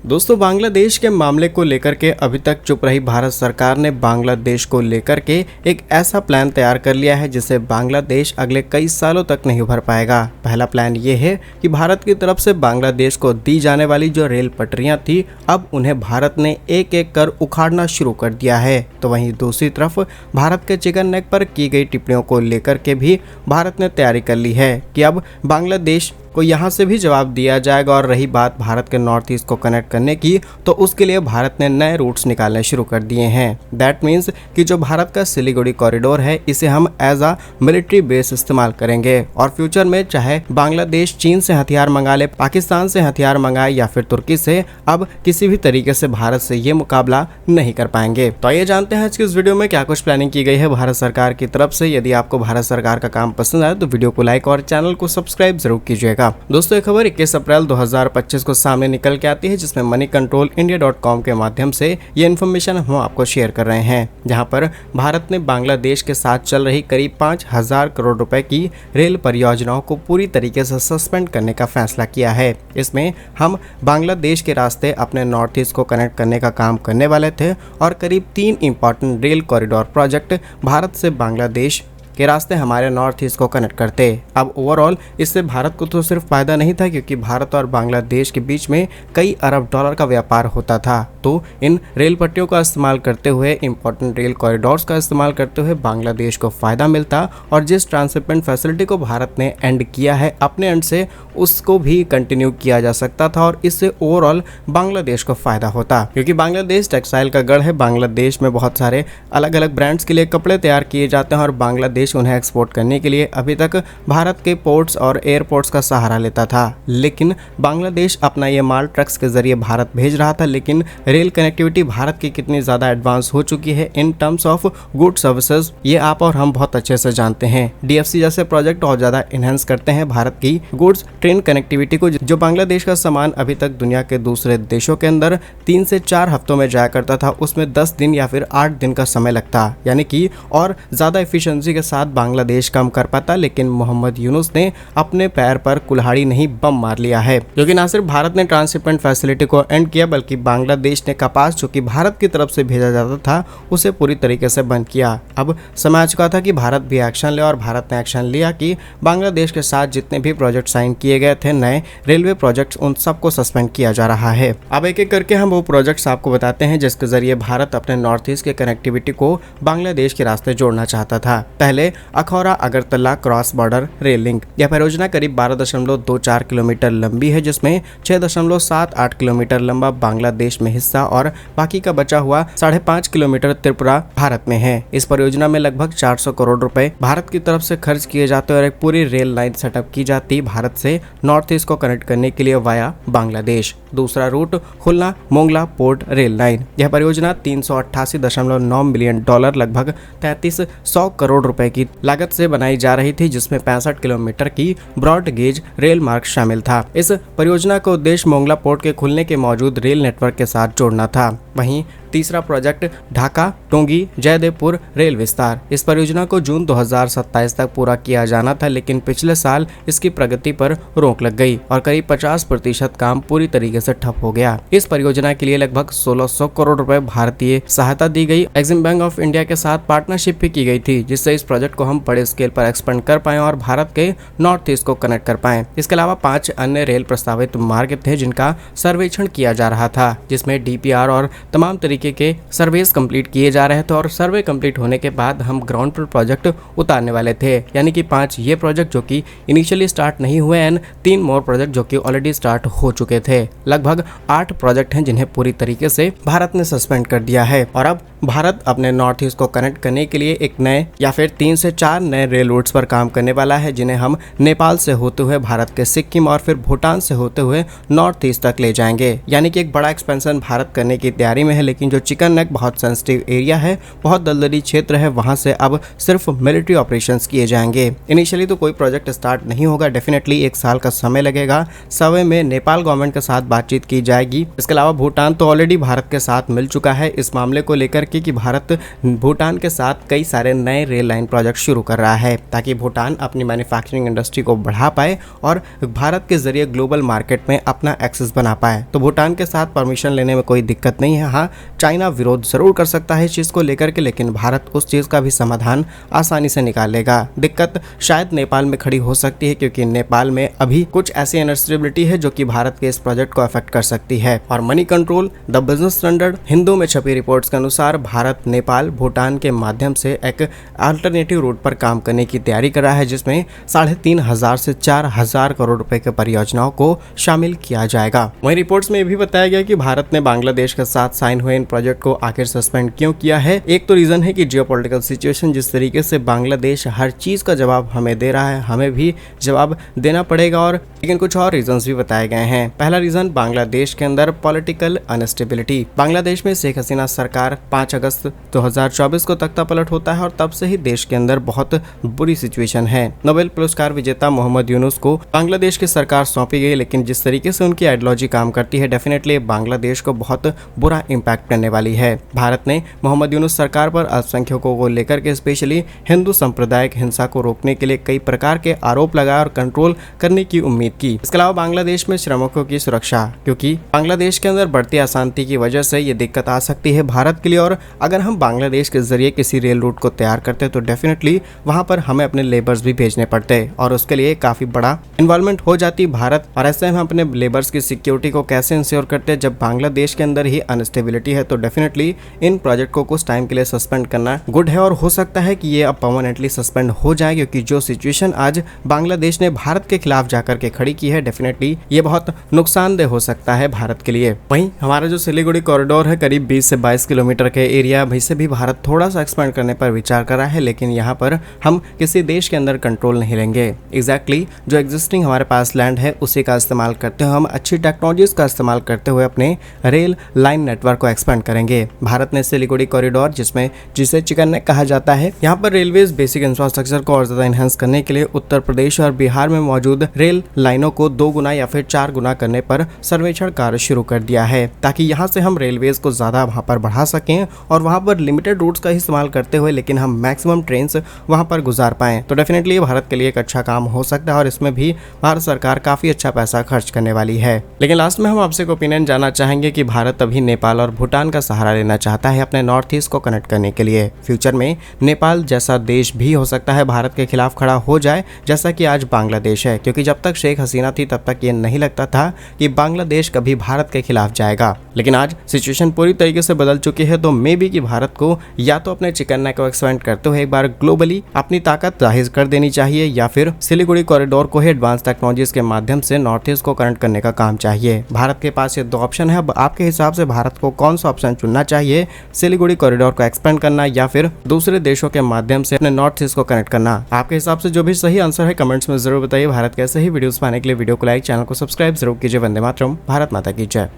दोस्तों, बांग्लादेश के मामले को लेकर के अभी तक चुप रही भारत सरकार ने बांग्लादेश को लेकर के एक ऐसा प्लान तैयार कर लिया है जिससे बांग्लादेश अगले कई सालों तक नहीं उभर पाएगा। पहला प्लान ये है कि भारत की तरफ से बांग्लादेश को दी जाने वाली जो रेल पटरियां थी, अब उन्हें भारत ने एक एक कर उखाड़ना शुरू कर दिया है। तो वहीं दूसरी तरफ भारत के चिकन नेक पर की गई टिप्पणियों को लेकर के भी भारत ने तैयारी कर ली है कि अब बांग्लादेश को यहाँ से भी जवाब दिया जाएगा। और रही बात भारत के नॉर्थ ईस्ट को कनेक्ट करने की, तो उसके लिए भारत ने नए रूट्स निकालने शुरू कर दिए हैं। दैट मीन्स कि जो भारत का सिलीगुड़ी कॉरिडोर है, इसे हम एज आ मिलिट्री बेस इस्तेमाल करेंगे और फ्यूचर में चाहे बांग्लादेश चीन से हथियार मंगा ले, पाकिस्तान से हथियार मंगाए या फिर तुर्की से, अब किसी भी तरीके से भारत से ये मुकाबला नहीं कर पाएंगे। तो आइए जानते हैं आज की इस वीडियो में क्या कुछ प्लानिंग की गई है भारत सरकार की तरफ से। यदि आपको भारत सरकार का काम पसंद आए तो वीडियो को लाइक और चैनल को सब्सक्राइब जरूर कीजिएगा। दोस्तों, ये खबर 21 अप्रैल 2025 को सामने निकल के आती है, जिसमें moneycontrolindia.com के माध्यम से ये इन्फॉर्मेशन हम आपको शेयर कर रहे हैं, जहां पर भारत ने बांग्लादेश के साथ चल रही करीब 5,000 करोड़ रुपए की रेल परियोजनाओं को पूरी तरीके से सस्पेंड करने का फैसला किया है। इसमें हम बांग्लादेश के रास्ते अपने नॉर्थ ईस्ट को कनेक्ट करने का काम करने वाले थे और करीब 3 important rail corridor project Bharat से बांग्लादेश के रास्ते हमारे नॉर्थ ईस्ट को कनेक्ट करते। अब ओवरऑल इससे भारत को तो सिर्फ फायदा नहीं था, क्योंकि भारत और बांग्लादेश के बीच में कई अरब डॉलर का व्यापार होता था। तो इन रेल पट्टियों का इस्तेमाल करते हुए, इंपॉर्टेंट रेल कॉरिडोर्स का इस्तेमाल करते हुए बांग्लादेश को फायदा मिलता और जिस ट्रांसशिपमेंट फैसिलिटी को भारत ने एंड किया है अपने एंड से, उसको भी कंटिन्यू किया जा सकता था और इससे ओवरऑल बांग्लादेश को फायदा होता। क्योंकि बांग्लादेश टेक्सटाइल का गढ़ है, बांग्लादेश में बहुत सारे अलग अलग ब्रांड्स के लिए कपड़े तैयार किए जाते हैं और बांग्लादेश उन्हें एक्सपोर्ट करने के लिए अभी तक भारत के पोर्ट्स और एयरपोर्ट्स का सहारा लेता था। लेकिन बांग्लादेश अपना ये माल ट्रक्स के जरिए भारत भेज रहा था। लेकिन रेल कनेक्टिविटी भारत की कितनी ज़्यादा एडवांस हो चुकी है in terms of good services, ये आप और हम बहुत अच्छे से जानते हैं। DFC जैसे प्रोजेक्ट और ज़्यादा इनहेंस करते हैं भारत की गुड्स ट्रेन कनेक्टिविटी को। जो बांग्लादेश का सामान अभी तक दुनिया के दूसरे देशों के अंदर 3 से 4 हफ्तों में जाया करता था, उसमें 10 दिन या फिर 8 दिन का समय लगता, यानी कि और ज़्यादा एफिशिएंसी के साथ बांग्लादेश कम कर पाता। लेकिन मोहम्मद यूनुस ने अपने पैर पर कुल्हाड़ी नहीं बम मार लिया है, क्योंकि न सिर्फ भारत ने ट्रांसशिपमेंट फैसिलिटी को एंड किया, बल्कि बांग्लादेश ने कपास जो कि भारत की तरफ से भेजा जाता था उसे पूरी तरीके से बंद किया। अब समय आ चुका था कि भारत भी एक्शन ले और भारत ने एक्शन लिया कि बांग्लादेश के साथ जितने भी प्रोजेक्ट साइन किए गए थे, नए रेलवे प्रोजेक्ट, उन सबको सस्पेंड किया जा रहा है। अब एक एक करके हम वो प्रोजेक्ट्स आपको बताते हैं जिसके जरिए भारत अपने नॉर्थ ईस्ट के कनेक्टिविटी को बांग्लादेश के रास्ते जोड़ना चाहता था। पहले Akhaura Agartala cross border rail link. यह परियोजना करीब 12.24 किलोमीटर लंबी है, जिसमें 6.78 किलोमीटर लंबा बांग्लादेश में हिस्सा और बाकी का बचा हुआ 5.5 किलोमीटर त्रिपुरा भारत में है। इस परियोजना में लगभग 400 करोड़ रुपए भारत की तरफ से खर्च किए जाते और एक पूरी रेल लाइन सेटअप की जाती भारत से नॉर्थ ईस्ट को कनेक्ट करने के लिए वाया बांग्लादेश। दूसरा रूट खुलना मोंगला पोर्ट रेल लाइन। यह परियोजना 388.9 मिलियन डॉलर लगभग 3300 करोड़ रुपए की लागत से बनाई जा रही थी, जिसमें 65 किलोमीटर की ब्रॉड गेज रेल मार्ग शामिल था। इस परियोजना का उद्देश्य मोंगला पोर्ट के खुलने के मौजूद रेल नेटवर्क के साथ जोड़ना था। वहीं तीसरा प्रोजेक्ट ढाका टोंगी जयदेवपुर रेल विस्तार। इस परियोजना को जून 2027 तक पूरा किया जाना था, लेकिन पिछले साल इसकी प्रगति पर रोक लग गई और करीब 50% काम पूरी तरीके से ठप हो गया। इस परियोजना के लिए लगभग 1600 करोड़ रुपए भारतीय सहायता दी गई। एक्सिम बैंक ऑफ इंडिया के साथ पार्टनरशिप भी की गई थी, जिससे इस प्रोजेक्ट को हम बड़े स्केल पर एक्सपेंड कर पाए और भारत के नॉर्थ ईस्ट को कनेक्ट कर पाए। इसके अलावा 5 अन्य रेल प्रस्तावित मार्ग थे जिनका सर्वेक्षण किया जा रहा था, जिसमें DPR और तमाम तरीके के सर्वेस कंप्लीट किए जा रहे थे और सर्वे कंप्लीट होने के बाद हम ग्राउंड पर प्रोजेक्ट उतारने वाले थे। यानी कि 5 ये प्रोजेक्ट जो कि इनिशियली स्टार्ट नहीं हुए एंड 3 मोर प्रोजेक्ट जो कि ऑलरेडी स्टार्ट हो चुके थे। लगभग 8 प्रोजेक्ट हैं जिन्हें पूरी तरीके से भारत ने सस्पेंड कर दिया है। और अब भारत अपने नॉर्थ ईस्ट को कनेक्ट करने के लिए एक नए या फिर 3 से 4 नए रेल रूट्स पर काम करने वाला है, जिन्हें हम नेपाल से होते हुए भारत के सिक्किम और फिर भूटान से होते हुए नॉर्थ ईस्ट तक ले जाएंगे। यानी कि एक बड़ा एक्सपेंशन भारत करने की तैयारी तैयारी में है, लेकिन जो चिकन नेक बहुत सेंसिटिव एरिया है, बहुत दलदली क्षेत्र है, वहां से अब सिर्फ मिलिट्री ऑपरेशंस किए जाएंगे। इनिशियली तो कोई प्रोजेक्ट स्टार्ट नहीं होगा, डेफिनेटली 1 साल का समय लगेगा। समय में नेपाल गवर्नमेंट के साथ बातचीत की जाएगी। इसके अलावा भूटान तो ऑलरेडी भारत के साथ मिल चुका है इस मामले को लेकर के कि भारत भूटान के साथ कई सारे नए रेल लाइन प्रोजेक्ट शुरू कर रहा है, ताकि भूटान अपनी मैन्युफैक्चरिंग इंडस्ट्री को बढ़ा पाए और भारत के जरिए ग्लोबल मार्केट में अपना एक्सेस बना पाए। तो भूटान के साथ परमिशन लेने में कोई दिक्कत नहीं है। हाँ, चाइना विरोध जरूर कर सकता है इस चीज़ को लेकर के, लेकिन भारत उस चीज़ का भी समाधान आसानी से निकाल लेगा। दिक्कत शायद नेपाल में खड़ी हो सकती है, क्योंकि नेपाल में अभी कुछ ऐसी अनस्टेबिलिटी है जो कि भारत के इस प्रोजेक्ट को अफेक्ट कर सकती है। और money control, the business standard, Hindu में छपी रिपोर्ट्स के अनुसार भारत नेपाल भूटान के माध्यम से एक अल्टरनेटिव रूट पर काम करने की तैयारी कर रहा है, जिसमें 3,500 से 4,000 करोड़ रुपए के परियोजनाओं को शामिल किया जाएगा। वहीं रिपोर्ट्स में भी बताया गया कि भारत ने बांग्लादेश के साथ साइन हुए इन प्रोजेक्ट को आखिर सस्पेंड क्यों किया है। एक तो रीजन है कि जियोपॉलिटिकल सिचुएशन, जिस तरीके से बांग्लादेश हर चीज का जवाब हमें दे रहा है, हमें भी जवाब देना पड़ेगा। और लेकिन कुछ और रीजंस भी बताए गए हैं। पहला रीजन, बांग्लादेश के अंदर पॉलिटिकल अनस्टेबिलिटी। बांग्लादेश में शेख हसीना सरकार 5 अगस्त 2024 को तख्ता पलट होता है और तब से ही देश के अंदर बहुत बुरी सिचुएशन है। नोबेल पुरस्कार विजेता मोहम्मद यूनुस को बांग्लादेश की सरकार सौंपी गई, लेकिन जिस तरीके से उनकी आइडियोलॉजी काम करती है, डेफिनेटली बांग्लादेश को बहुत बुरा इम्पैक्ट करने वाली है। भारत ने मोहम्मद यूनुस सरकार पर अल्पसंख्यकों को लेकर के स्पेशली हिंदू सांप्रदायिक हिंसा को रोकने के लिए कई प्रकार के आरोप लगाए और कंट्रोल करने की उम्मीद की। इसके अलावा बांग्लादेश में श्रमिकों की सुरक्षा, क्योंकि बांग्लादेश के अंदर बढ़ती अशांति की वजह से ये दिक्कत आ सकती है भारत के लिए। और अगर हम बांग्लादेश के जरिए किसी रेल रूट को तैयार करते तो डेफिनेटली वहां पर हमें अपने लेबर्स भी भेजने पड़ते और उसके लिए काफी बड़ा इन्वॉल्वमेंट हो जाती भारत। और ऐसे में हम अपने लेबर्स की सिक्योरिटी को कैसे इंश्योर करते जब बांग्लादेश के अंदर ही अनस्टेबिलिटी है। तो डेफिनेटली इन प्रोजेक्ट को कुछ टाइम के लिए सस्पेंड करना गुड है, और हो सकता है कि ये अब परमानेंटली सस्पेंड हो जाए, क्योंकि जो सिचुएशन आज बांग्लादेश ने भारत के खिलाफ जाकर के खड़ी की है, डेफिनेटली ये बहुत नुकसानदेह हो सकता है भारत के लिए। वहीं हमारा जो सिलीगुड़ी कॉरिडोर है, करीब 20 से 22 किलोमीटर के एरिया, वहीं से भी भारत थोड़ा सा एक्सपेंड करने पर विचार कर रहा है, लेकिन यहाँ पर हम किसी देश के अंदर कंट्रोल नहीं लेंगे। एग्जैक्टली जो एग्जिस्टिंग हमारे पास लैंड है उसी का इस्तेमाल करते हुए हम अच्छी टेक्नोलॉजीज का इस्तेमाल करते हुए अपने रेल लाइन नेटवर्क को एक्सपेंड करेंगे। भारत ने सिलीगुड़ी कॉरिडोर, जिसे चिकन नेक कहा जाता है, यहाँ पर रेलवेज बेसिक इंफ्रास्ट्रक्चर को और ज्यादा एनहांस करने के लिए उत्तर प्रदेश और बिहार में मौजूद रेल लाइनों को 2 गुना या फिर 4 गुना करने पर सर्वेक्षण कार्य शुरू कर दिया है, ताकि यहाँ से हम रेलवेज को ज्यादा वहाँ पर बढ़ा सकें और वहाँ पर लिमिटेड रूट्स का इस्तेमाल करते हुए लेकिन हम मैक्सिमम ट्रेन वहाँ पर गुजार पाएं। तो डेफिनेटली भारत के लिए एक अच्छा काम हो सकता है और इसमें भी भारत सरकार काफी अच्छा पैसा खर्च करने वाली है। लेकिन लास्ट में हम आपसे एक ओपिनियन जानना चाहेंगे कि भारत अभी नेपाल और भूटान का सहारा लेना चाहता है अपने नॉर्थ ईस्ट को कनेक्ट करने के लिए। फ्यूचर में नेपाल जैसा देश भी हो सकता है भारत के खिलाफ खड़ा हो जाए, जैसा कि आज बांग्लादेश है, क्योंकि जब तक शेख हसीना थी तब तक ये नहीं लगता था कि बांग्लादेश कभी भारत के खिलाफ जाएगा। लेकिन आज सिचुएशन पूरी तरीके से बदल चुकी है, तो मे बी कि भारत को या तो अपने चिकन नेक को एक्सपेंड करते हुए एक बार ग्लोबली अपनी ताकत जाहिर कर देनी चाहिए, या फिर सिलीगुड़ी कॉरिडोर को ही एडवांस टेक्नोलॉजीज के माध्यम से नॉर्थ ईस्ट को कनेक्ट करने का काम चाहिए। भारत के पास ये 2 ऑप्शन है। अब आपके हिसाब से भारत को कौन सा ऑप्शन चुनना चाहिए, सिलीगुड़ी कॉरिडोर को एक्सपेंड करना या फिर दूसरे देशों के माध्यम से अपने नॉर्थ ईस्ट को कनेक्ट करना? आपके हिसाब से जो भी सही आंसर है कमेंट्स में जरूर बताइए। भारत के ऐसे ही वीडियोस पाने के लिए वीडियो को लाइक, चैनल को सब्सक्राइब जरूर कीजिए। वंदे मातरम, भारत माता की जय।